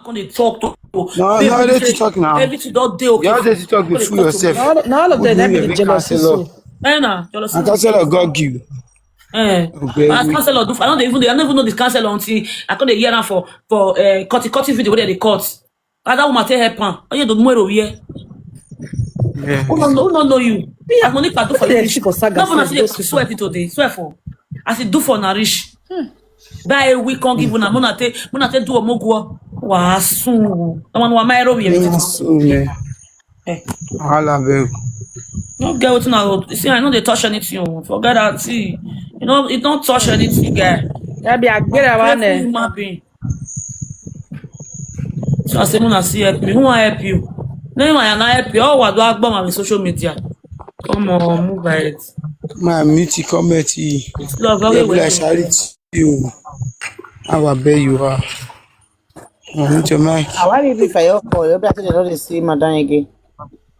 Can they talk to? No, they talk now. Everything don't do okay. You just talk before yourself. Now all of them be jealousy. So. Jealousy. And counselor God you. Okay. As counselor do, I don't even know this counselor until I can't hear them for cutting video where they cut. Other woman tell help am. Oh, you don't know here. Yeah. Who don't know you? Me as money can do for you. Nobody see they swear it today. Swear for. As it do for nourish. By a week can't give una monate do a mogwa. Wa soon. No one wa my robi. Hala babe. No get what now. See, I know they touch anything. Forget that. See, you know it don't touch anything, guy. That be a get one. So I say, "Muna see help me. Who want help you? No one can help you. All what do I bomb on social media? Come on, move by it. My meaty committee. Love, okay, you. How bad you are. Your mic. I want to be for your call. You better not see madam again.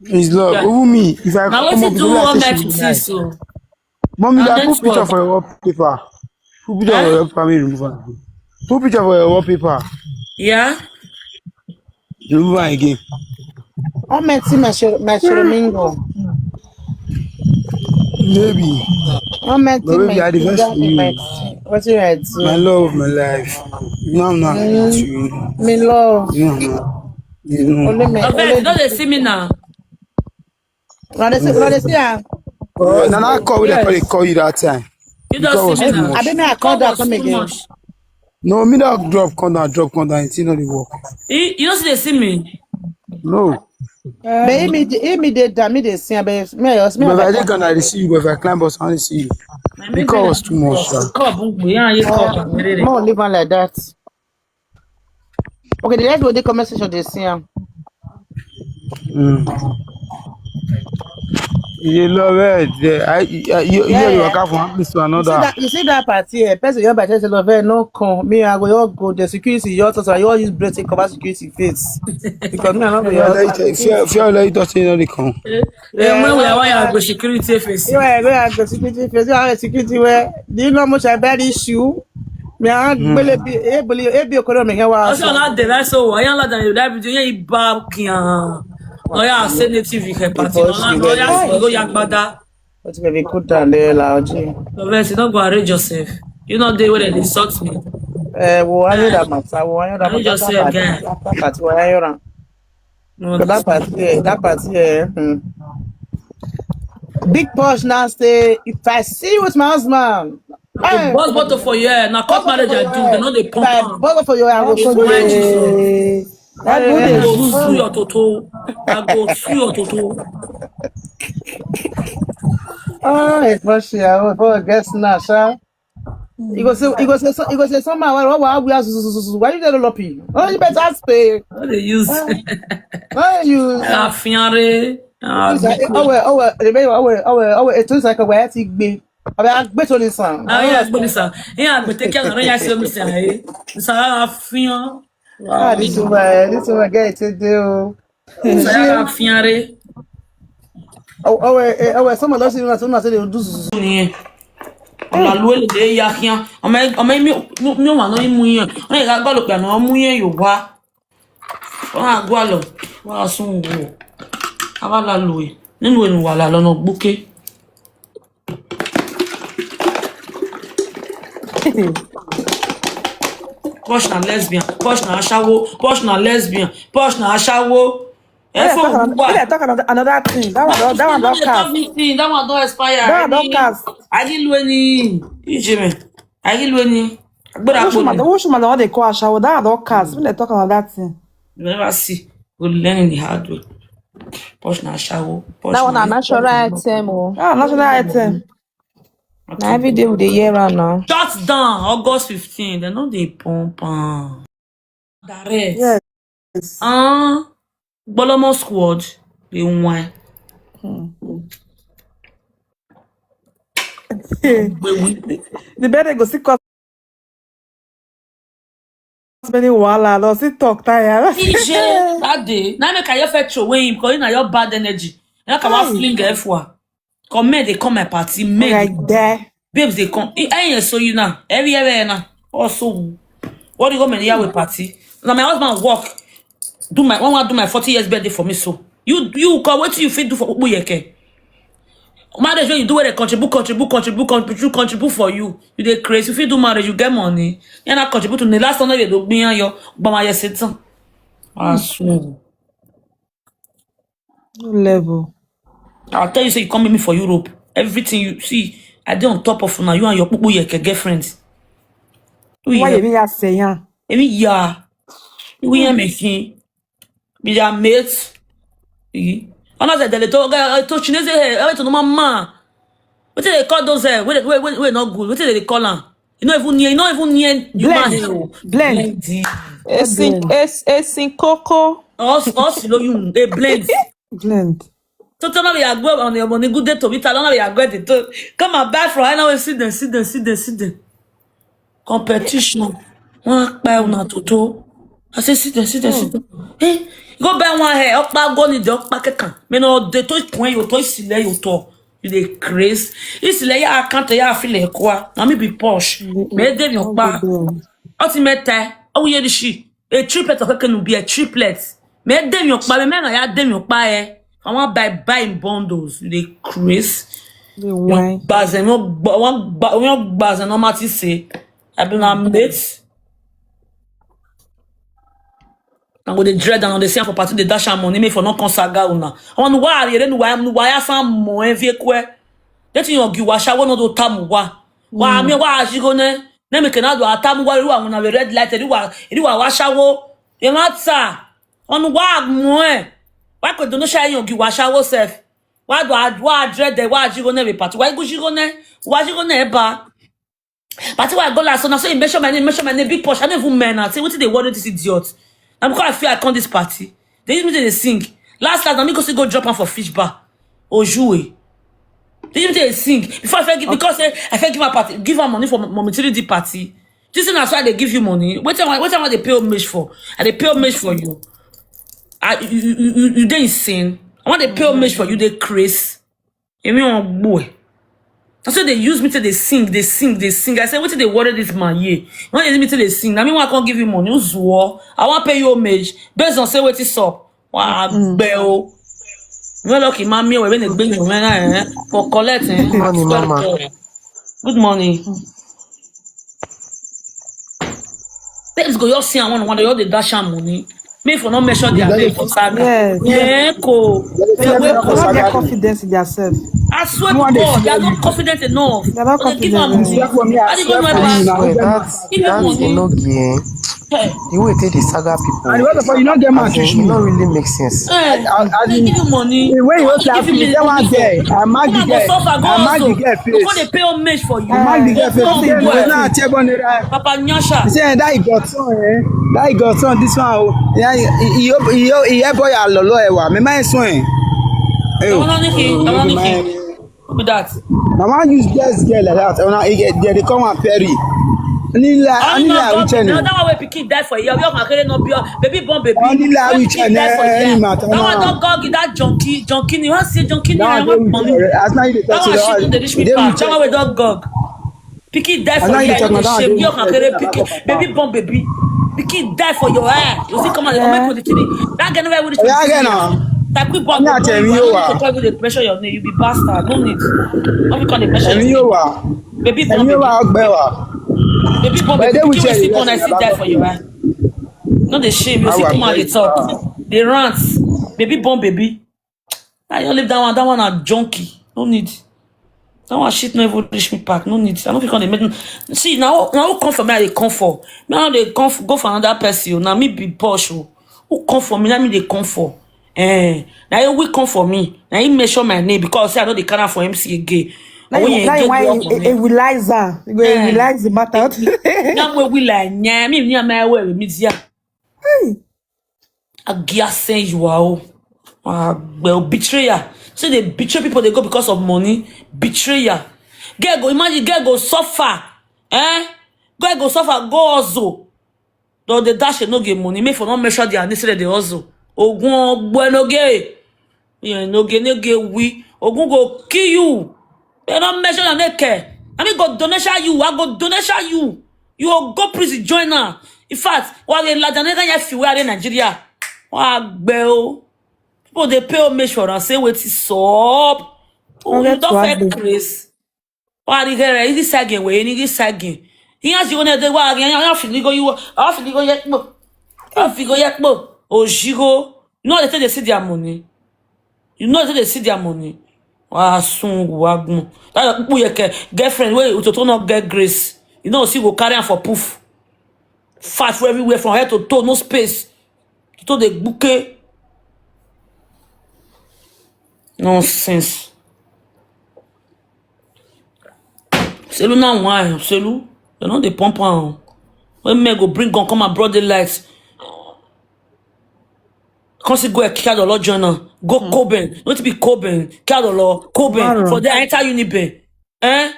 It's love. Who me? If I now come up do all with that to see so. Mommy, I put picture for your wallpaper. Put picture for your wallpaper. Put picture for your wallpaper. Yeah. Remove it again. Oh, Mingo. Baby. Oh, Baby, I divest for you. What's your head? My love of my life. No, I'm not you. Me love. No. You know. Don't they see me now? What they see? Now I call they call you that time. You don't see me now. I didn't I call that come again. No, me not drop down. It's not the work. You don't see they see me. No. But me they see. But I think I see you, but if I climb us, I only see you. Because too much. More live on like that. Okay, the next day conversation they see. You love it. You work out from one place to another. You see that party here? Person you by tell love no come. Me I go the security yours so you all use breath to cover security face. Because me I not be if you like don't say no they come. When we are go security face. You are go security face. You are security where do you know how much I bad issue? Me I be economy here was. Also not the rest so I am like that video you back yan. No ya say native party. No ya go yagbada. What's very good down there loud. No verse don't go arrange yourself. You know they will insult me. Why you that matter? Why you that matter? Just say again. That's why you run. No, that party here. Big Proch now say if I see you with my husband. The boss bottle for you. Now court marriage I do. They know they pump. Bottle for you. I go sue your toto. I go sue your toto. Oh, it's Proch. I will guess now, sir. You go say somehow. Why you don't love you? Oh, you better pay. What they use? Why you? Fiare. It looks like a way to be. I bet on this one. Yes, but this yeah, but take care of the say. Ça fian. This one get to do. Ça fiare. Some of those things are say they do. On la loué le ya rien. On met mi wa no imu yan. On ga gbo lo pe na mu yan yo wa. On a gbo lo. Wa sun wo. Aba la loué. Nínú enu wa la lọ́nà gboke. Proch na lesbian, Proch na ashawo, Proch na lesbian, Proch na ashawo. Talk another thing. That one don't cast. That one don't expire. That one don't cast. I didn't do any. I didn't do any. Which man what they call ashawo? That one don't cast. We let talk another thing. You never see. We learn the hard way. Proch na ashawo. That one a natural item. Natural item. Now every day with the year round now. Shut down August 15. They know they pump. Direct. Yes. Bolomo squad. They won. The better go see cost. Many wala. No see talk tired. That day. Now make I fetch away him because you know your bad energy. You come out fling F1. Come men, they come my party. Men, like that. Babes, they come. I so you now. Every now. Also, what do you go men here with party? Now my husband walk. do my 40 years birthday for me. So you call what you fit do for Uyeke. Marriage when you do it, they contribute for you. You dey crazy. If you do marriage, you get money. You not contribute to the last one you do me and your Obama yes it's Level. I'll tell you, say you come with me for Europe. Everything you see, I did on top of now. You and your Uyeke girlfriends. Why you mean saying? Maybe yeah. We are making be their mates. Another the little Chinese I went to no mama. What do they call those we not good? What do they call them? You not even near you Blend. Esin Coco. Us you they blend. Blend. So tell me we are going on a good day to meet. I don't know we are going to come and buy from. I know sit them. Competition. One buy una toto. I say sit them. Hey, go buy one hair. Up back go ni the up back can. Me no de to point you to sile you to. You dey craze. This sile ya account ya feel like kwa. Na me be posh. Me dey your pa. Ultimate oh yeah the she. A triplet of can be a triplet. Me dey your pa. Me na ya dey your pa eh. I want buy in bundles. You dey craze. The wine. Bazen no bazen no matter say. I been a mate. And with the dread and on the same for party the dash and money me for not consaga una. On why you know why some more vie kwe. Let you give washa one do tamu wa. Wa me wa jigone. Na me kana do atamu wa ru àwọn na red light ri wa washa wo. E matter. On wa mo e. Why could no shy you give washa wo self. Why do I dread the wa jigone be party. Why go jigone? Wa jigone ba. But why go last so now so you mention my name big push. I don't even men say what they worry this idiot. I'm because I feel I come this party. They use me to sing. Last night, I'm going to go drop one for fish bar. Or jouer. They use me to sing. Before I give, because I give a party, give her money for momentarily party. This is why they give you money. What time they pay homage for? And they pay homage for you. You they insane. I want they pay homage for you, they craze. You mean on boy. So they use me till they sing. I said, what did they worry this man? Yeah. When they use me till they sing. I mean, I can't give you money. Who's war? I want to pay you homage. Based on say what is up. Wow, bell. You're lucky, mommy. When they bring you for collecting. Good morning, mama. Good morning. Let's go. You're seeing one. You're the dash money. Me for not measure their pay for saga. Yeah, cool. They don't get confidence in themselves. I swear to God, they are not confident enough. They're not Give them money. confident. How they go to That's give them money. Enogie. Hey, The way they saga people. And what if you not get mad to It shoot? not really make sense. hey, they give you money. The way you Why say give you that one there, I mag the Come on, go suffer, go girl, I mag the hustle. girl Before face. they pay homage for you. I mag the girl face. Go Say do no, it. na check on it. Papa Nyasha. Say that he got son, that he got son. This one, yeah, he boy a lolo ewa. Me my son. I want to Who be that? Now I use this girl like that. When I get there, they come and Perry. Anila which one? That one where pikin die for a year. We all carry no baby born baby. Anila When which pikin one? die for a year. Any That matter. one don't go that junkie. You want to see junkie? I want money. As now you That one shit to the rich me pass. That one we don't go. Pikin die for a year. You dey shame. You all carry pikin. Baby born baby. Pikin die for your hair. You see come on. Make with the thing. That guy never with the Yeah, again now. That quick bomb. Yeah, tell me you are. To call you the pressure your name. You be bastard. No need. What we call the pressure? Ẹ̀mí yóò wà. Baby born Ẹ̀mí yóò wà baby. ọgbẹ́ wà. Baby born But baby. they will Pikin tell we you, sit on. I yes, sit die for you, right? No the shame. You see Our come on the place, top. They rant. Baby born baby. Now you leave that one. That one a junkie. No need. That one shit no even reach me back. No need. I don't think on the maiden. See now who come for me? I they come for. Now they come go for another person. Now me be Proch. Who come for me? Now me they come for. Now you will come for me. Now you measure my name because say I know they can't for MC again. Now why a realizer? You go realize the matter. Now we will like yeah. Me near my way with me dia. I guess say you are well betrayer. So they betray people. They go because of money. Betrayer. Girl go imagine. Girl go suffer. Girl go suffer. Go hustle. Though the dash no get money. Make for not measure their needs. They hustle. Ogun Enogie. Enogie we. Ogun go kill you. They don't measure your neck. I mean go donation you. I go donation you. You will go prison join her. In fact, while they la donation you feel in Nigeria. Bell. People they pay homage and say what is up. Oh, you don't fake Chris. Why the girl is sagging way, any sagging. He has you on the wagon, I feel go you off go yet more. I figure yet more. Oh, Shigo. You know they see their money. You know they see their money. Ah, soon wagon. That girlfriend way to not get grace. You know, see go carry on for poof. Fat for everywhere from head to toe, no space. To the bouquet. Nonsense. C'est le non why, c'est le. You know they pump on. When me go bring gun come and broad daylight. Come see go a Cadolo journal. Go Coben. Not to be Coben. Cadolo. Coben. For the entire Uniben. Eh?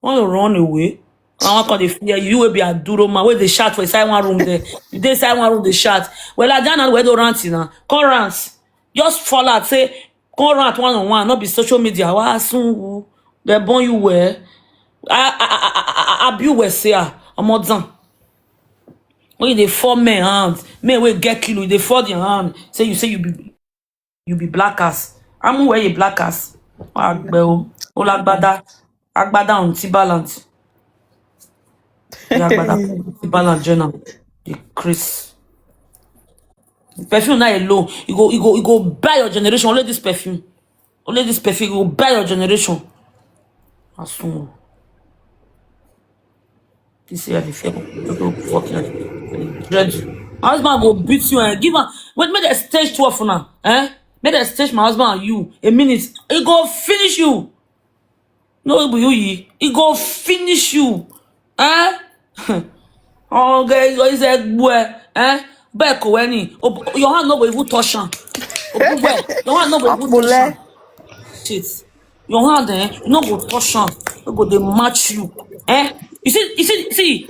Want to run away? I want to fear you will be a duro man. Where they shout for inside one room there. They inside one room they shout. Well, I don't know where they rant now. Come rant. Just fall out. Say, come rant one on one. Not be social media. Why soon they born you where? I be where say I'm not done. When they fall men hands, men will get killed. They fall your hand. Say you be black ass. I'm where you black ass. Agbeo, Olagbada, Agbada on Tibaland. Agbada Tibaland journal. The Chris. The perfume not alone. You go buy your generation. Only this perfume. Only this perfume. You go buy your generation. As soon. This year the fear fucking dread. My husband go beat you and give her. Wait, make the stage 12 for now. Eh? Make the stage my husband and you. A minute. He go finish you. No, he go finish you. Eh? Oh, guys, what is that boy? Eh? Back when your hand no go even touch him. Your hand no go even touch him. Shit. Your hand, you no go touch him. You go they match you. Eh? You see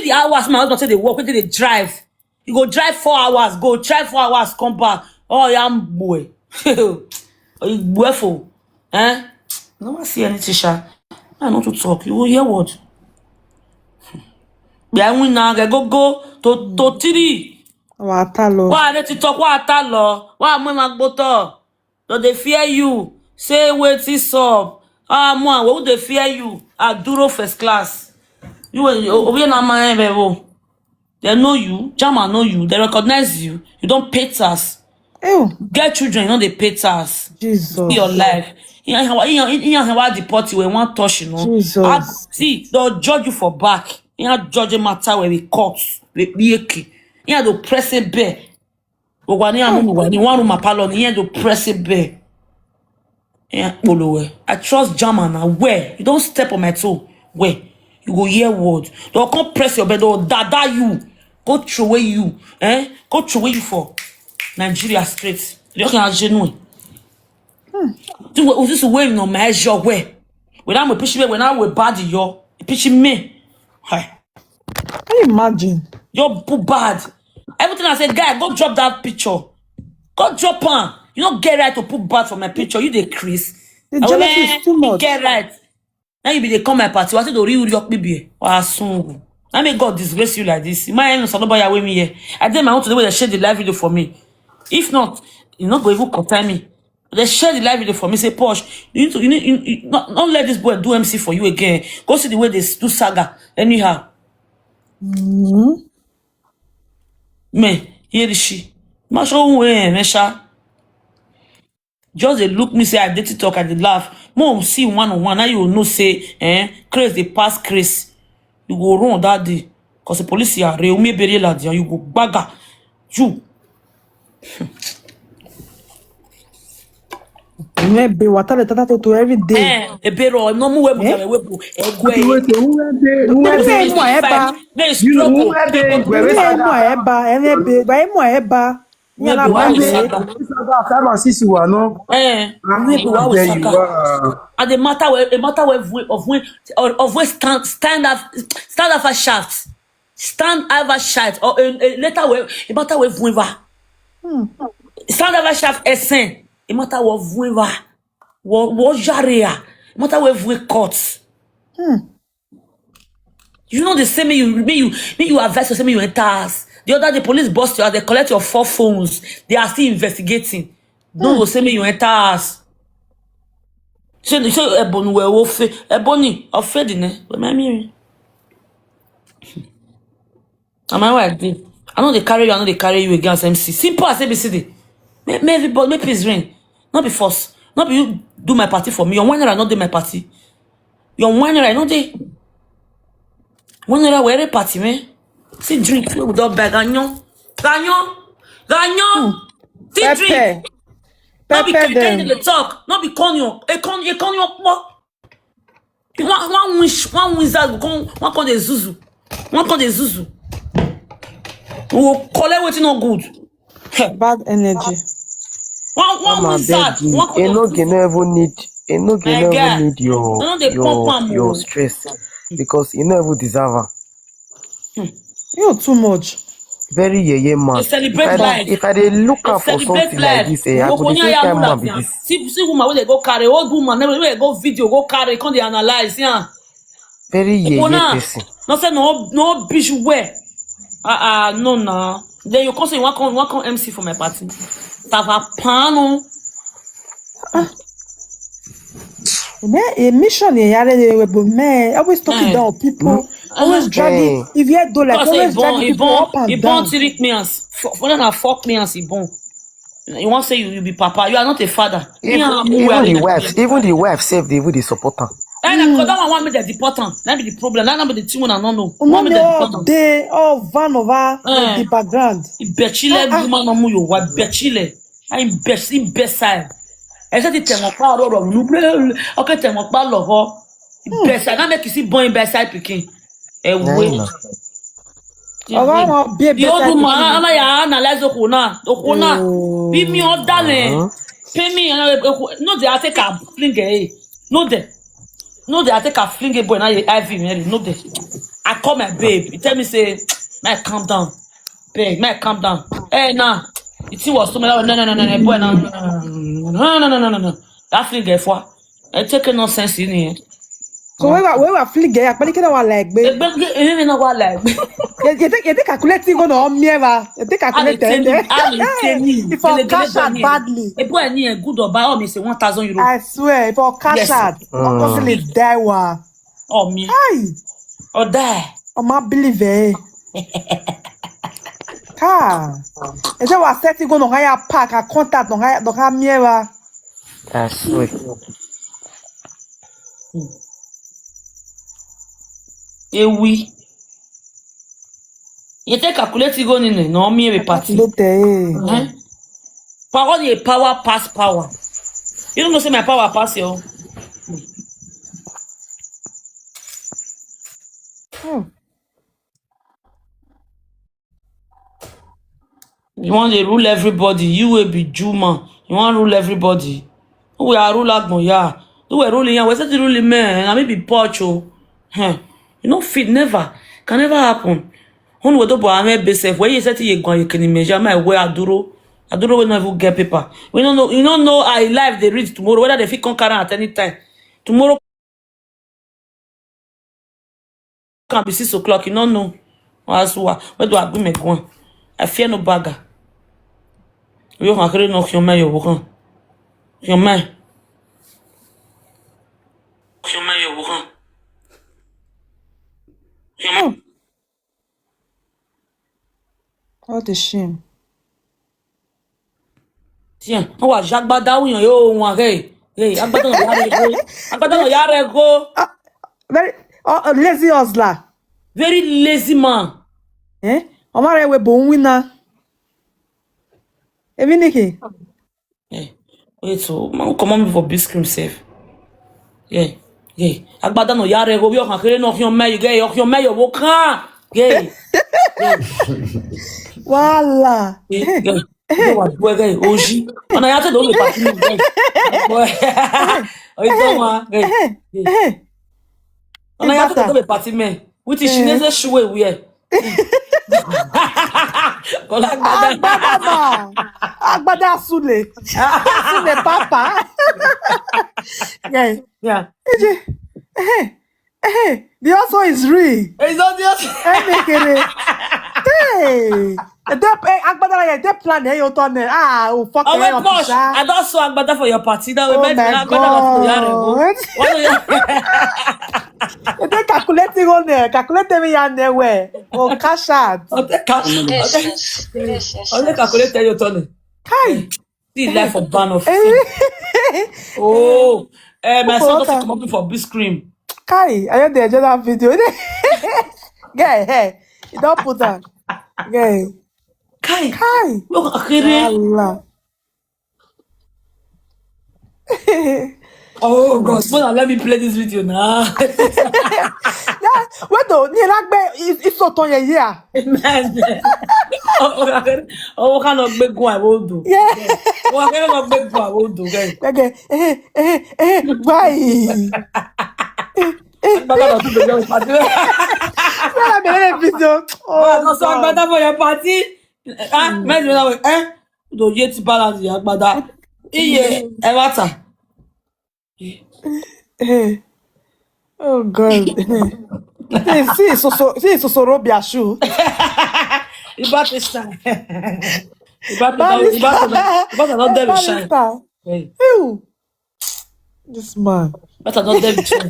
the hours my husband say they work, when they drive. You go drive 4 hours, go drive 4 hours, come back. Oh, yeah, boy. Oh, you boyful. Eh? No one see anything, Sha. I know to talk. You will hear what? Yeah, we now go to three. Why let you talk? Why talo? Why am I magboto? Do they fear you? Say what is up? Ah, man, what would they fear you? I duro first class. You not my bebo. They know you. Jama know you. They recognize you. You don't pay tax. Get children, you know they pay tax. Jesus. Your life. You know deport you when one touch, you know. Jesus. See, they'll judge you for back. You know, judge a matter where we cut. We yeki. You know, to press it bare. But when you want room apalon, you know, to press it bare. Yeah, I trust Jama now. Where? You don't step on my toe. Where? You go hear word. They'll come press your bed. They'll dada you. Go throw away you. Eh? Go throw away you for Nigeria straight. You can genuine. This is where you know my job where. When I'm a pitching when I'm with bad yo, pitching me. Hi. Can you imagine? You're bad. Everything I said, guy, go drop that picture. Go drop on. You don't get right to put bad for my picture. You the Chris. The jealousy is too much. Get right. Now you be they come my party. What do you lock me? Soon. I may God disgrace you like this. My end is nobody away me here. I did my own to the way they share the live video for me. If not, you're not going to contact me. They share the live video for me. Say, Proch, you need not let this boy do MC for you again. Go see the way they do saga. Anyhow. Me, here is she. Masho way, Mesha. Just they look me say I did talk, I did laugh. Mom see one on one. Now you will know say, Chris they pass Chris. You go wrong that day. Cause the police here real me bury lad you go bagger. You. Maybe what are the to every day? A bero no more webo. And the matter of stand up for shaft. Stand over shaft or later way a matter with wiva. Stand over shaft esen. A matter of wiva. What jaria? A matter with cuts. You know the same me you advise to say me you enter The other the police bust you, they collect your 4 phones. They are still investigating. Don't go say me you enter us. So Ebony we ofe. Ebony offending eh. But my me. Am I right? I know they carry you, I know they carry you against MC. Simple as ABCD. May everybody, may peace reign. Not be force. Not be you do my party for me. Your one not do my party. Your one not they. One wear party, man. See drink without bag. Gagnon. See drink. Not be Pepper kind them. the talk. Not be conyo. One wizard one call the zuzu. One call the zuzu. We will collect what's not good. Bad energy. One wizard. One call Enogie never need your stress because you never deserve her. You too much. Very man. They celebrate life. If I dey look out for something like this, I go dey say kind man be this. See woman where they go carry, old woman, where they go video, go carry, come they analyze, yeah. Very person. No say no bitch where. No. Then you come say you want come MC for my party. Tava pano. A mission man, always talking down people, always dragging. If you do like always dragging people up and down. Trick me as for them fuck me as Ibon. You want say you be papa, you are not a father. Even the wife self they even support her. Because that one want me the deportant. That be the problem. That be the thing when I don't know. Want me the deportant. They all van over the background. Bechile woman no mu yo wa bechile. I'm best side. Ese ti temo pa oro nu okay temo pa loho. Best side. Na make you see boy best side pikin. We. The old woman ama ya analyze okuna. Be me of darling. Pay me no dey take a fling eh. No, I take a fling a boy now IV. No, I call my babe. He tell me say, "Man, calm down, babe. Man, calm down." Hey, nah. The thing was so no, boy, no. That fling a for. I take no sense in here. So we were fling a, but you can't like babe. You know what like? You take calculating on all mirror. You take calculating. If I cash out badly, a boy need good or bad, me say 1,000 euros. I swear, if I cash out, possibly die one. Oh me. Hi. Or die. Oh my believe it. Car. Is that what setting go no higher park? I contact no higher mirror. I swear. Oui. You take calculate go in no me a party. Power the power pass power. You don't know say my power pass you. You want to rule everybody. You will be Juma. You want to rule everybody. We are rule like yeah. You were ruling. We said the ruling man. I may be Proch. You know, fit never can never happen. When we do boy, I'm basic. Where you said you go, you can measure my way. Aduro we never get paper. We don't know. You don't know. I live they read tomorrow. Whether they fit conquer at any time. Tomorrow can be 6 o'clock. You don't know. Where do I go make one? I fear no bagger. You can't create no your man. Your man. What a shame. Tiens, on va Jacques Badawi, yo, on va Agbada no yare go. Very lazy hustler. Very lazy man. Omare we bon winner. Niki. Wait, so man come on for biscuit safe. Yeah. Agbada no yare go, yo kan kere no yon me, yo me yo wo kan. Wala. Yo wa boy gay oji. Ona ya te do le party gay. Oyi to ma gay. Ona ya te do le party me. Which is chinese shoe we wear. Agbada Sule. Sule papa. Yeah. The also is real. It's not just. Hey, they plan you turn oh fuck Oh wait, Proch, I don't saw Agbada for your party. That we Oh met my Agbada not for your God. They calculating on there, calculating me on there where oh cash out. I'll take calculate your turn. Kai. See life of ban of Oh, my son doesn't okay. come up for big scream. Kai, I heard the general video. Guy, hey, you don't put that. Guy, Kai, Kai. look akere. Allah. Oh God, so let me play this video now. Yeah, wait though, ni lagbe it's so ton yeah. Man, oh, cannot make go I won't do. Yeah. Oh, I cannot make go I won't do, guys. Okay, why? Agbada not to be your party. Well, I'm video. Oh, so Agbada for your party. Ah, man, you know, do yet balance your Agbada. Iye, Ewata. Oh God. See, so Robia shoe. About this time. About not there with shine. Hey, Ew. This man. better not there with shine.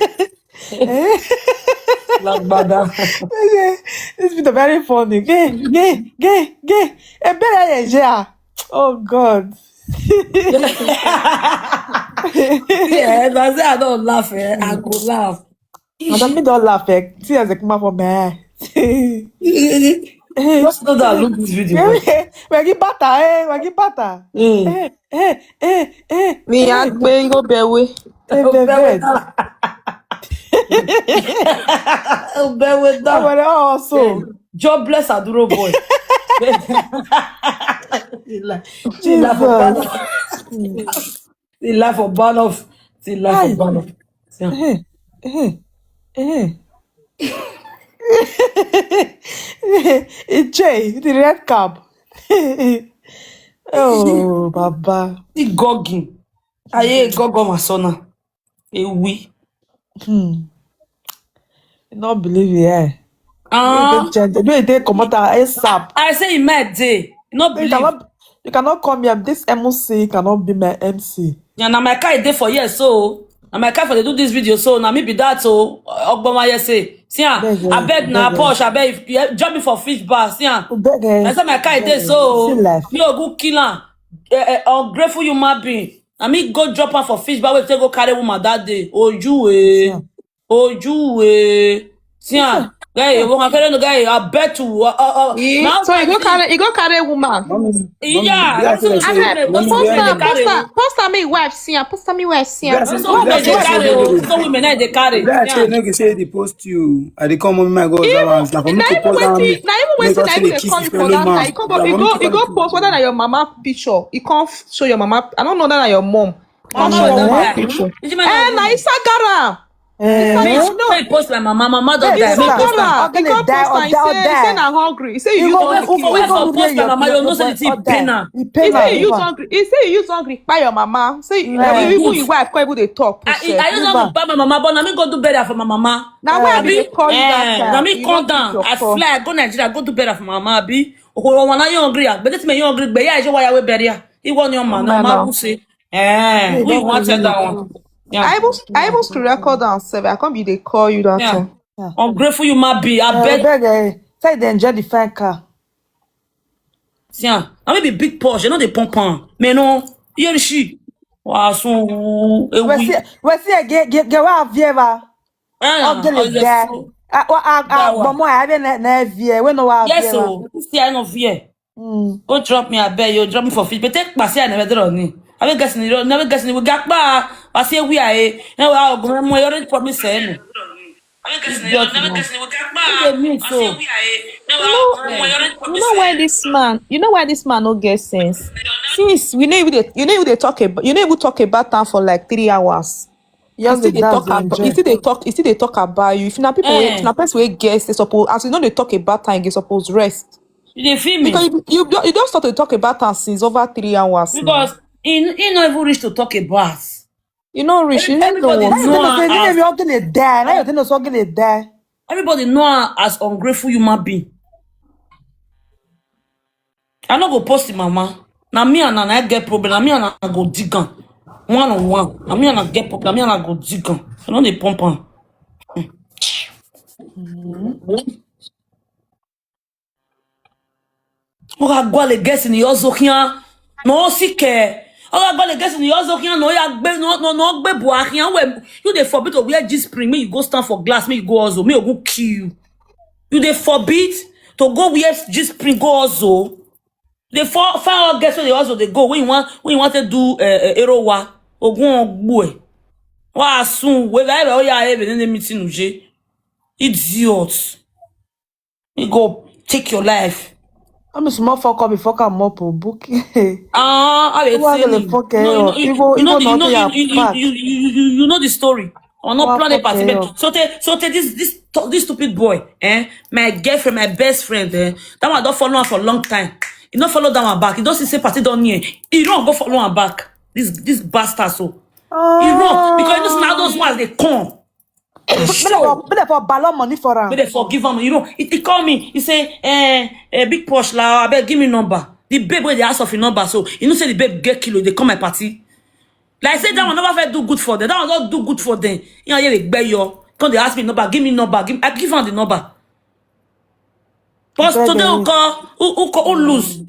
Agbada. Okay. This video very funny. Gay. A better yeah. Oh God. Yeah, that's I don't laugh. I go laugh. Madam, me don't laugh. Tears come out from my eye. Just know that I look this video. Wagi bata, wagi bata. Me agbe go bewe. Bear with that. Oh, so Jobless Aduro boy. Jesus. The life of Banoff. The life of Banoff. It's Jay, the red cap. Oh, Baba. The gogging. Aye, gogo masona. We. You not believe it, eh? Ah. They come out ASAP. I say in my day. Not believe. You cannot come here. This MC cannot be my MC. Yeah, now my car dey for years, so now my car for they do this video, so now me be that so Ogboma say. See, I beg na Proch, I beg if you join me for fish bar, see. I say my car dey so me a good killer, ungrateful human being. I me go drop her for fish bar, we take go carry woman that day. Ojuwe. See, guy, you want carry no guy? I bet to. So you go carry woman. Yeah, Post me wife see. Post me wife see. so women they carry. So women they carry. That's why no say they post you. I they come on my God. Now even waiting they call you for that time. You go post whether na your mama picture. You can't show your mama. I don't know that na your mom. Can't show your mama picture. Na Instagram. No, post my mama don't die. Instagram. You can't post and say na hungry. You say you use hungry. Post my mama, you know say the pain her. He say you use hungry. He say you use hungry by your mama. Say even your wife can't even dey talk. I use hungry by my mama, but na me go do better for my mama. Now where be call you that time? Na me come down. I fly, I go Nigeria, go do better for my mama. Abi, when you hungry, but this me you hungry, but yeah, why we bury her. He want your man, no man who say, we want that one. Yeah. I able to record and save. I can't be they call you that time. Ungrateful you might be. I bet. Say they enjoy the fine car. See, I may be big Porsche, you know the pump on. Mais non, here she. Wow, so Voici get wa vieva. Yes, see, I know fear. Oh, drop me, I bet you drop me for feet. But take my say I never draw. I will guess you never guess we got bar. I say we are a now I'll go more already promise saying. You know why this man? You know why this man no get sense? Since we know they talk about talk about time for like 3 hours. You still they talk about you. If na people if na person we guess they suppose as you know they talk about time they suppose rest. You feel me? Because you don't start to talk about time since over 3 hours. Because he not even reach to talk about. You know, Rich, you know Everybody know her as ungrateful human being. I no go post it, mama. Now me and I get problem. Now me and I go dig on. One on one. Now me and I get problem. Now me and I go dig on. I know they pump on. Ora gwa le guess ni yozo kian. No sike. Ora gwa le guess ni yozo kian no ya gbe no gbe bo akian we you dey forbid to wear G spring me you go stand for glass me you go also me you go kill you. You dey forbid to go wear G spring go also. They find all guess where they also they go when you want to do erowa ogun ogbo. Wa soon we very oh yeah even in the meeting uje. Idiot. You go take your life. I'm a small fuck up before come up or book. I you know the story. I'm not planning participate. So this stupid boy, my girlfriend, my best friend, that one don't follow her for a long time. He don't follow down her back. He doesn't say party down here. He don't go follow her back. This bastard so. He run because you know now those ones they come. But for ballon money for her. But they forgive him. You know, he call me. He say, big Proch la, I beg give me number. The babe where they ask of a number. So you know, say the babe get kilo. They come my party. Like I said, that one never do good for them. That one not do good for them. You know, they beg you. Come they ask me number. Give me number. I give them the number. But today who lose.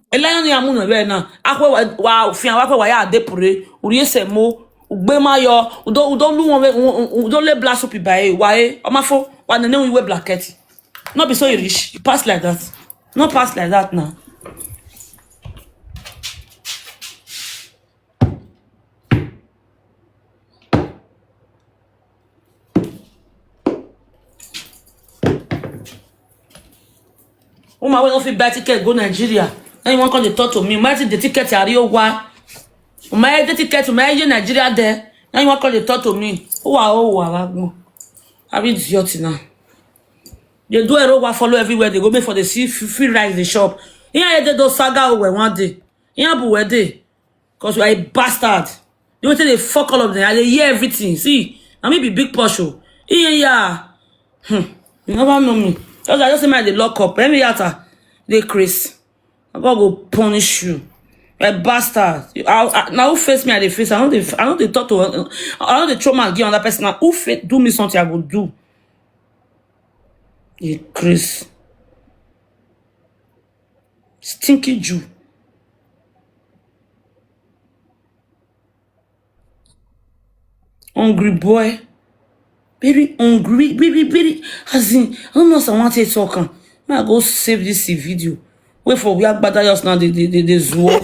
Elayan ni amu no be na akwe wa fian wa pe wa ya depure uri ese mo ugbe ma yo udo lu won udo le black soup by wa e o ma fo wa nene we blanket no be so you rich you pass like that no pass like that now. Uma we no fit buy ticket go Nigeria. Anyone come to talk to me? Might the ticket are you why? My the ticket to my Nigeria there. Anyone come to talk to me? I mean idiot now. They do a row follow everywhere. They go make for the free rise the shop. Yeah, they do saga over one day. Yeah, but where they? Cause you are a bastard. You want to they fuck all of them. They hear everything. See, I may be big Porsche. Yeah. You never know me. I just say my they lock up. Every other they Chris. I gotta go punish you. A bastard. Now who face me at the face? I know they talk to I know the trauma and give on that person. Now who do me something I will do. You Chris. Stinky Jew. Hungry boy. Very hungry. Very. As in, I don't know if I want to talk. I go save this video. Wait for we are better just now the zoo. Well,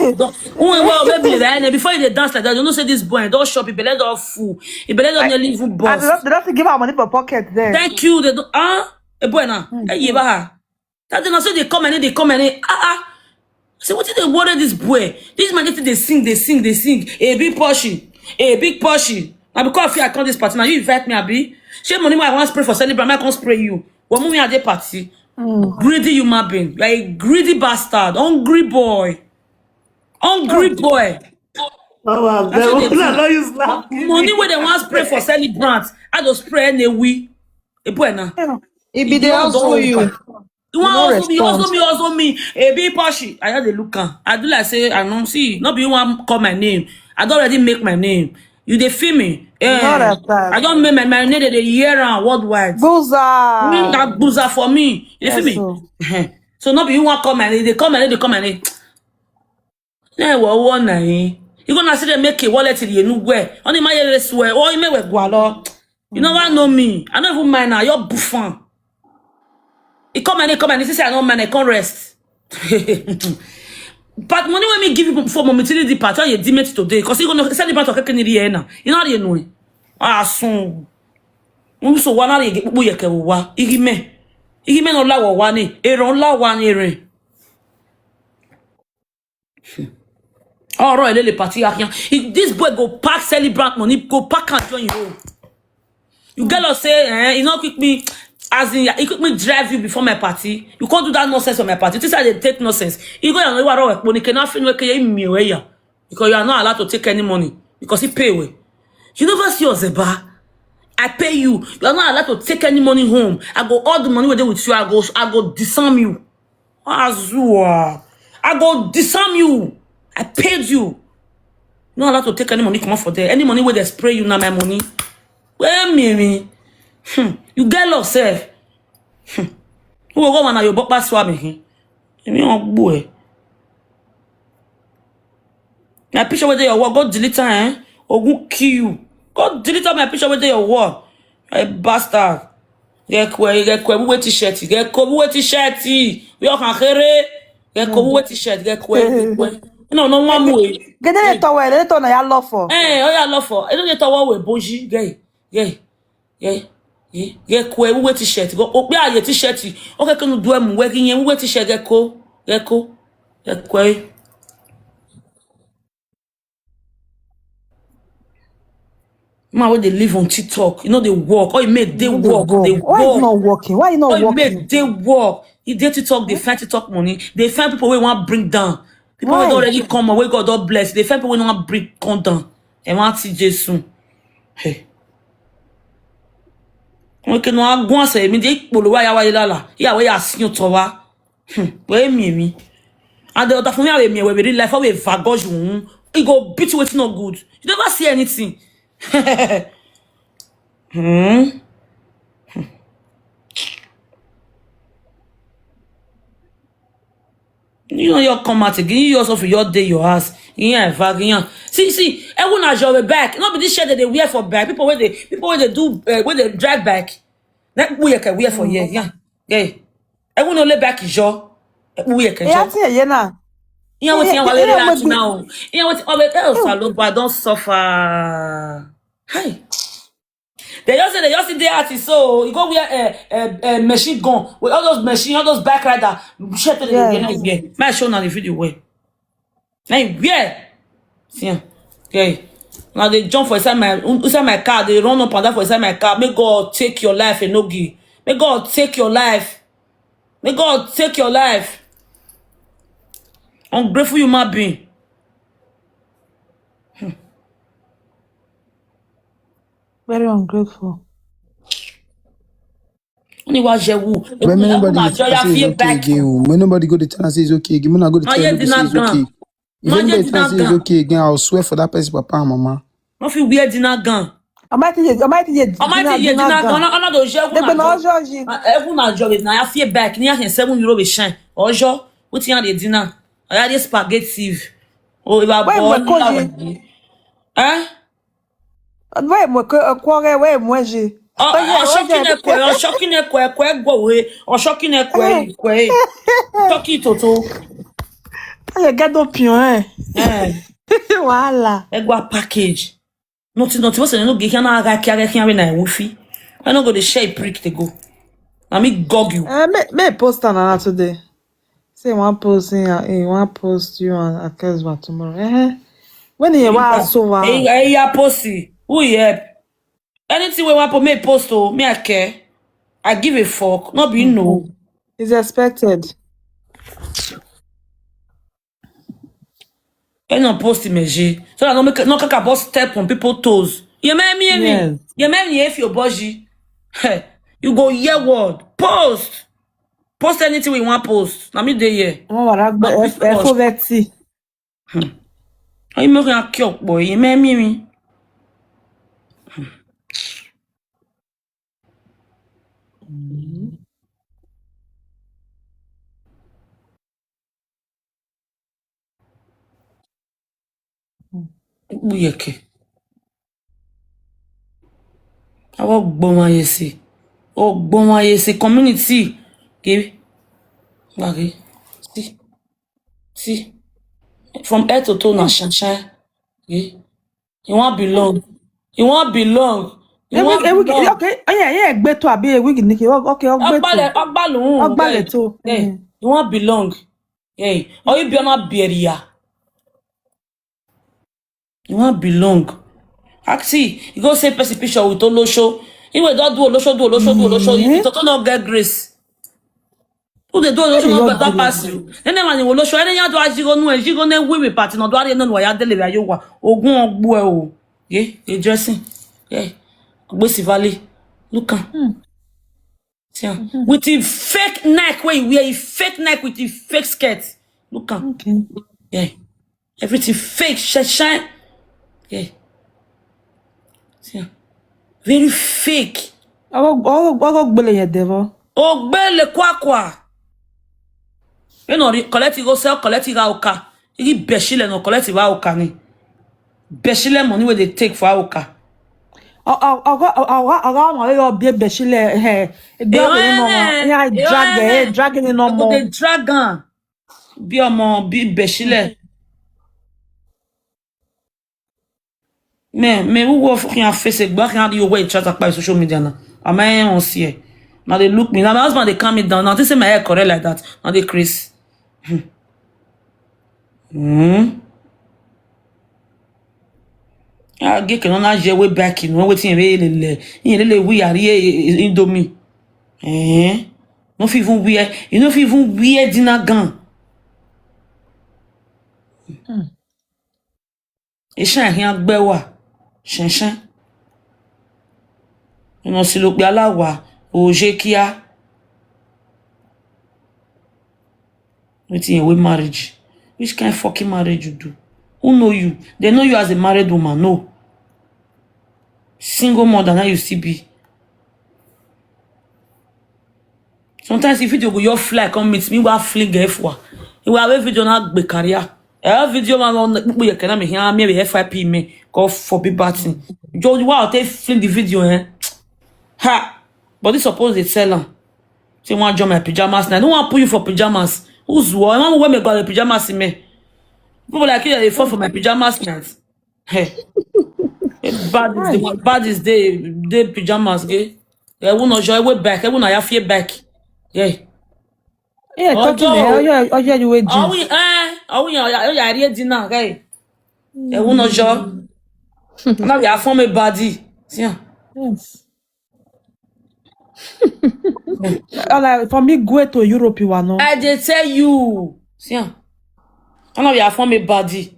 maybe before you dance like that, you know say this boy don't shop, he better don't fool. He better don't leave you boss. They don't give her money for pocket there. Thank you. They don't a boy now. Hey, that they not say they come and say what did they worry this boy? This man they sing. A big Porsche. Now because I come this party, now you invite me, Abi. Share money I want to spray for celebrate, I can't spray you. What movie at the party? Greedy human being. You're a greedy bastard. Hungry boy. Money where they want to spray for celebrants. I don't spray anyway. A boy now. It be they also you. You want also me. A big Porsche. I had a look. I do like say I don't see. Not be one call my name. I don't already make my name. You dey feel me? I don't make my name the year round worldwide. Boozer. That boozer for me. You feel me? So not be you want come and they come and yeah, well, one night. You gonna see them make a wallet till you know where. Only my swear. Oh, you may wear gualo. You know what know me? I don't even mind now. You're buffon. He come and he say I don't mind. I can't rest. But money when me give you for momentarily part you dimit today because you gonna sell the part of kekeni here now. You know how you know it. Soon. So one are you we ke wa. Igime no la wa ni. Eron la wa ni ere. Oh, right, the party this boy go pack celebrant money, go pack and join you. You get us say, you know, quick me, as in, he quick me drive you before my party. You can't do that nonsense for my party. This is how they take nonsense. You go and know what money cannot feel like you because you are not allowed to take any money because he pay away. You never see Ozeba. I pay you. You are not allowed to take any money home. I go all the money with you. I go disarm you. Azua. I go disarm you. I paid you. You're not allowed to take any money come out for there. Any money where they spray you, now my money. Where me? You get lost, sir. Who will go on your book swab me? Me on boy. My picture with your word, God delete her, or who kill you. God delete my picture with your word. A bastard. Get wet t-shirt. Get wet t-shirt. We all can hear. Get wet t-shirt. Get wet. No one way. Get the tower na ya love for. Eh, oh ya love for. I don't get tower with boji. Get wet t-shirt. Go open your t-shirt. Okay, can you do am working in wet t-shirt? Get man, where they live on TikTok, you know they work. Or you make they work. They work. Why you not working? Why you not working? Make they work. If they TikTok, they find TikTok money. They find people who want bring down. People who don't already come and where God don't bless. They find people who want bring come down. And want see Jesus. Hey. Okay, no, I go and say me they polo wa ya wa ilala. Ya we ya sin towa. Where me. And the other for me we real life we vagos you. He go beat you with no good. You never see anything. You know your come out again. You also for your day your ass. Yeah, vagin. See, everyone has your back. Not be this shirt that they wear for back. People where they do where they drag back. That we can wear for yeah. Everyone only back is your we can. Yeah, na. Yeah, what you want now? Yeah, what else alone, but don't suffer. Hi. They just say they artist, so you go wear a machine gun with all those machine, all those back rider. Shut the yeah. My show now the video way. Now yeah. See, okay. Now they jump for inside my car. They run up and down for inside my car. May God take your life, Enogie. May God take your life. May God take your life. Ungrateful human being. Very ungrateful. When nobody go to say it's okay again. When nobody go to tell and say it's okay again. When I go to tell you say it's okay. If anybody tell say it's okay again, I'll swear for that person, papa and mama. Not feel weird dinner gun. I might dinner gun. I'm not those everyone job is now. I feel back. Near €7 we shine. Ojo, what's in the dinner? I had this spaghetti. Oh, if I bought. Hein? Ouais, moi, ouais, moi, j'ai. Shocking toto. Il garde au pion, hein. Voilà. Egwa package. Nothing, what's no get can I carry na woofy. I don't go the shape prick to go. I me gog you. Me post on today. Say one post you on a Keswa tomorrow. When you was so hey, posty. Who yep? Anything we want to make post to me, I care. I give a fuck. Not be no. It's expected. I don't post image. So I don't make no kaka boss step on people's toes. You make me. You make me if your body. You go yeah word. Post. Post anything we want post. Na me dey here. Oh, FOVT. You make a cute boy. You make me. Buyeke. I will bomb yesi. Oh, bomb yesi community. Okay. Okay. See. From head to toe na shanshan. Okay. You want belong. You want belong. You want belong. Okay. Yeah. Beto abi a week niki. Okay. Ogbeto. You want belong. Yeah. Or you be on beria. You want belong. Actually, you go say person picture with Olosho. You will don't do Olosho. You don't not get grace. Who they do Olosho not better pass you. Then man you Olosho. Any you do ajigo no ejigo ne we party no do are no wa ya deliver you wa. Ogun ogbu e o. Yeah, they dressing. Yeah. Ogbesi Valley. Look am. See am. With the fake neck where you wear, a fake neck with the fake skirt. Look am. Okay. Yeah. Everything fake, shine. Yeah. See am. Very fake. Ogo gbele ye devil. Ogbele kwa. You know, collect it go sell, collect it oka. You beshile no collect it oka ni. Beshile money where they take for oka. Ogo mo yo be beshile he. Dragging no more. They dragon. Be beshile. Mais who go fucking face it back and you wait chat up by social media now. Am I on see? Now they look me. Now my husband they calm me down. Now they say my hair correct like that. Now they Chris. I get can not je way back in waiting really we are here Indomie. No fit even wear. You know if even wear dinner gown. E shan hin agbe wa. Shan. You know si lo pe alawa oje kia. Wetin we marriage. Which kind of fucking marriage you do? Who know you? They know you as a married woman. No. Single mother now you still be. Sometimes if you go your fly come meet me, we fling F1. You have a video now be career. A video man on we can me here me FIP me go for be batting. Just wow they fling the video Ha! But this suppose they sell them. Say want join my pajamas now. I don't want to put you for pajamas. Who's what? I want to wear me got the pajamas in me. People like you they fall for my pajamas night. Hey. Bad is the pajamas gay. I will not joy way back. I will not have fear back. Yeah. Yeah, talking there. You wait. Are we ready dinner, guy? I will not joy. Now we have formed a body. See. Yes. Like for me, go to Europe, you are no. I did tell you. See. Now we have formed a body.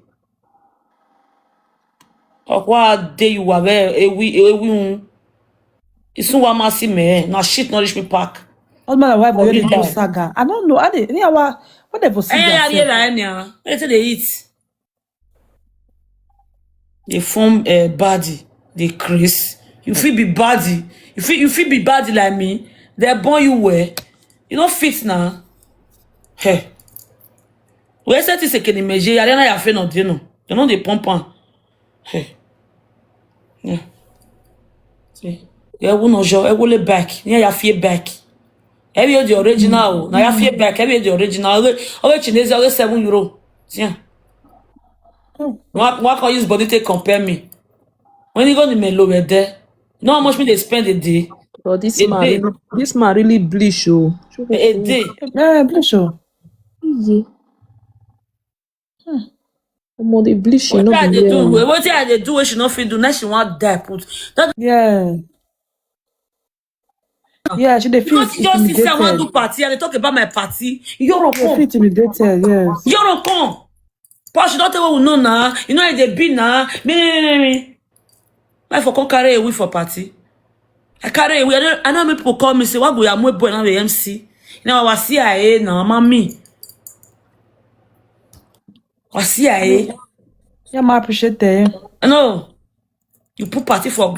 Of what day you were there? It's no one massy me. Now shit nourish me pack. All my wife already do saga. I don't know. I didn't. Whatever. Wait till they eat. They form a body. They Chris. You feel be body. You feel be body like me. They born you wear. You don't fit now. Hey. Where is that? Is a can measure. I don't know if you know. You know they pump on. Hey. Yeah. See. Yeah, we no job. I will back. Yeah, you feel back. Every the original. Now you feel back. Every the original. All Chinese are €7. See. What can use body to compare me? When you go to Melo, we're there. You know how much me they spend a day? But this man really bleach, oh. A day. Yeah, bleach, oh. Yeah. What they bleach, What they do? What they do? What she not feel do? Now she want die. Put that. Yeah. Yeah, she feel Because just if I want to do party and they talk about my party, you're wrong. Feel intimidated, yes. You're wrong. But she don't tell what we know now. You know how they be now. Me. I for come carry away for party. I carry away. I know many people call me say, "What go ya boy now the MC?" You know I was CIA now, mommy. Was CIA. Yeah, I appreciate that. No. You put party for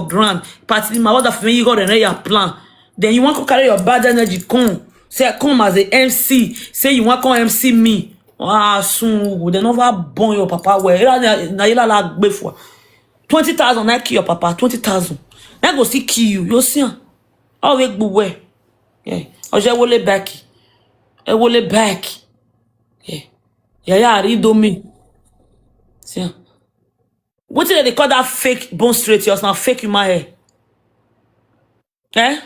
ground. Party my order for me, you got your plan. Then you want to carry your bad energy come. Say come as a MC. Say you want to come MC me. Ah, soon they never born your papa where na you like before. 20,000 I kill your papa, 20,000. I go see kill you. You see? I'll wake buwe. Yeah. I just will back. I will back. Yeah. Yeah, read me. See? What did they call that fake bone straight? Yours now fake in my hair. Eh?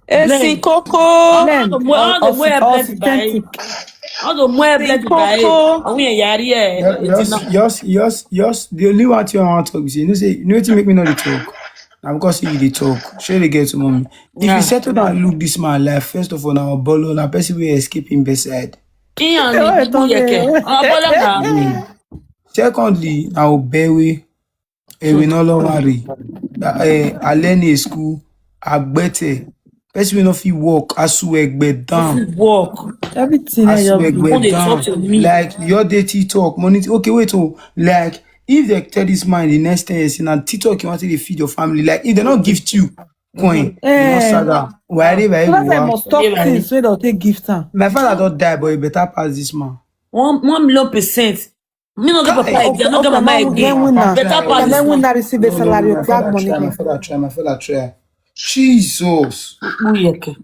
Esi Coco. All the more blessed by. All the more blessed by. Yours. The only one thing I want to talk is, you know what make me know the talk. Now because you the talk, surely get to mommy. If you settle down and look this man life, first of all, now bolo na person will escape him beside. Secondly, now Bewe, We no long worry. I learn in school. I better. Person we no fit walk. I swear egbe down. Walk. Everything I I swear just do. When they egbe talk down. to me. Like your day TikTok money. Okay, wait. Oh, like if they tell this man the next 10 years and TikTok you want to feed your family. Like if they not gift you coin, you not saga. Why they So that's why I wow? must stop things so they'll take gift time. My father don't die, but he better pass this man. 1,000,000%. Me no get papa again. I no get mama again. Better pass this When one. I receive a salary, you grab money. My father try. Jesus. Uyeke.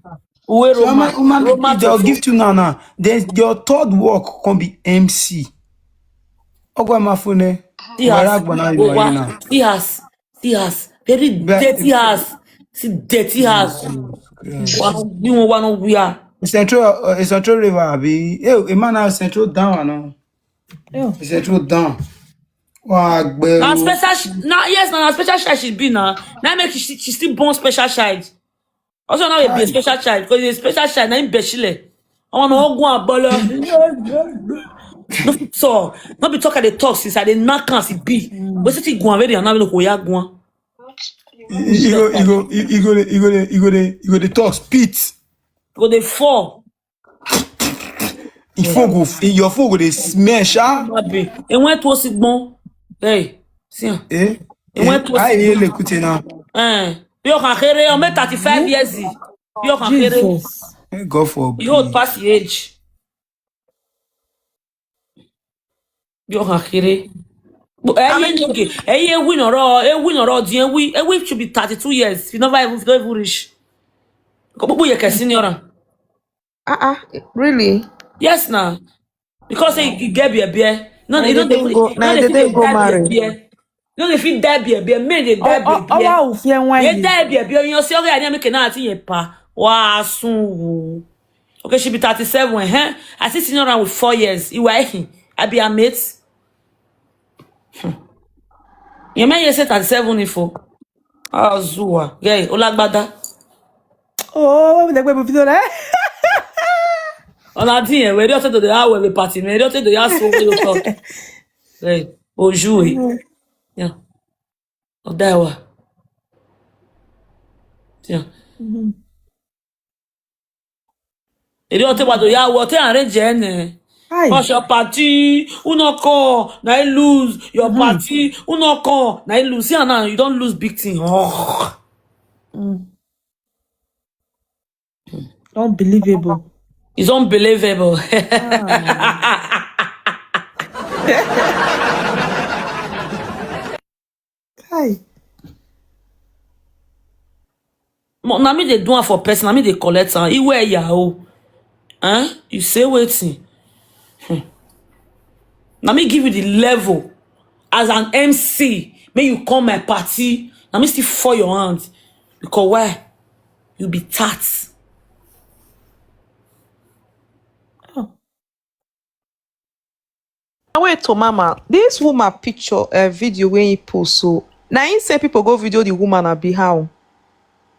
Uwe So Roma if they'll to gift you now, then your third work can be MC. Ogwa mafune. see Wara us. gbona you are now. See us. See us. Very dirty house. See dirty house. One we are. Central River be. A man has Central down no. Central down. Wa Now gbero. special. Now yes, now special child she be now. Now make she still born special child. Also now be a special child because a special child now in Beshile. I want to go and ball. No fit talk. No be talk at the talk since I dey knock am see be. We still go and ready and now we go go. You go the talk spit. Go dey fall. Your phone go dey smash ah. E went to sigbon. Hey, see. Eh? E went to I hear le kute na. Bí o kan kéré, o 35 years. Bí o kan kéré. Jesus. God for. You hold past the age. Bí o kan kéré. Win or win should be 32 years. You never even reach. Kobo ye ke senior. Really? Yes now. Because you get beer. No, Now you they didn't go marry. No, if you die beer, men they die beer. Oh, fear Ye wine. die beer, you say okay, I make na ati ye pa. Wa sun. Okay, she be 37, eh? I see senior around with 4 years. You working? I be a mate. You man you say 37 info. Ah, Zua. Yeah, Olagbada. Oh, like we feel that. On a dit, we don't to the hour we party, we don't to the house so we talk. Hey, bonjour. Yeah. Odawa. Yeah. Et donc, tu vas de ya water arrange Cause your party, unoko, na you lose. Your party, unoko, na you lose. See now, you don't lose big thing. Oh. Unbelievable. It's unbelievable. Hi. Na me they do it for person, na me they collect am. You wear yahoo. Huh? You say waiting. Now me give you the level as an MC. May you come my party. Now me still for your hands. Because why? You be tat. Wait to mama. This woman picture video when he post so now he say people go video the woman and be how.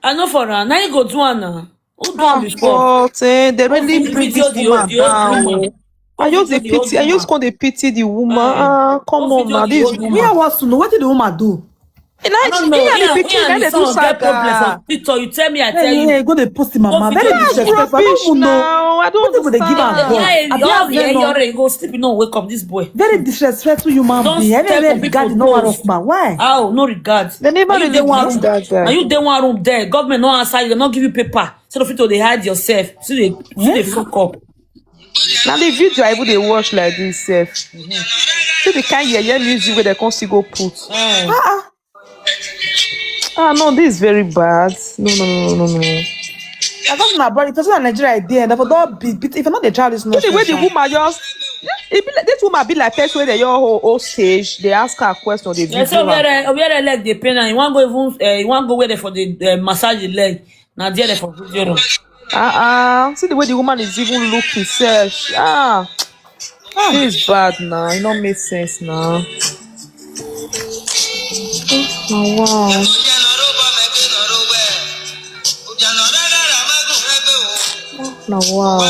I know for her. Now you go do one now. Who do one before? But they really bring this woman down. I just the pity. I just call the pity the woman. Come on now, this woman. Me, I want to know what did the woman do? And I don't know. The picture then they do saga. You tell me, I tell you. Yeah, go they post the mama. Very disrespectful. I don't Rubbish even know. now. I don't What people they give her God? Yeah, you go sleep. You know, wake up this boy. Very disrespectful human Don't being. step on Every regard people's no one toes. of man. Why? Oh, no regard. They never Are you really dey one beat room? that guy. Are you dey one room there? Government no answer you. They not give you paper. So the fit they hide yourself. So they fuck up. Now the video I would they watch like this self. See the kind of music where they can still go put. No, this is very bad. No. I got my brother. If it's not Nigeria idea, therefore don't beat. If you're not the child, it's not. See the way the woman just. This woman be like person where they your whole stage. They ask her a question. They Yeah, so where leg they pain and you want go even you want go where there for the massage the leg. Now there for video. See the way the woman is even looking self. This is bad now. It don't make sense now. Oh, wow. No, wow.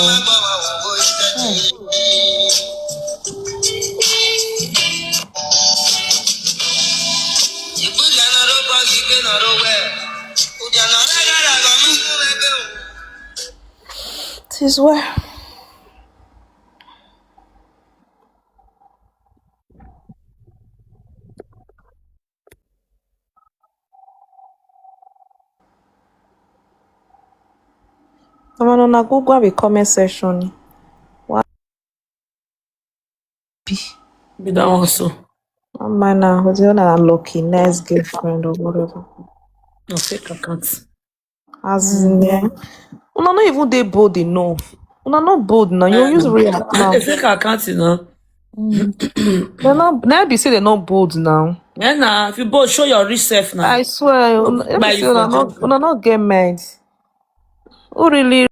That is where. I'm on Google the comment section. What Be that one so. man who's a lucky nice girlfriend or whatever. No fake account. As in una not even they bold enough. Una not bold now. You use real now. A fake account, you know. They're not now be say they're not bold now. Yeah, nah. If you both show your rich self now. I swear, let me Buy say you for una not get mad. Who really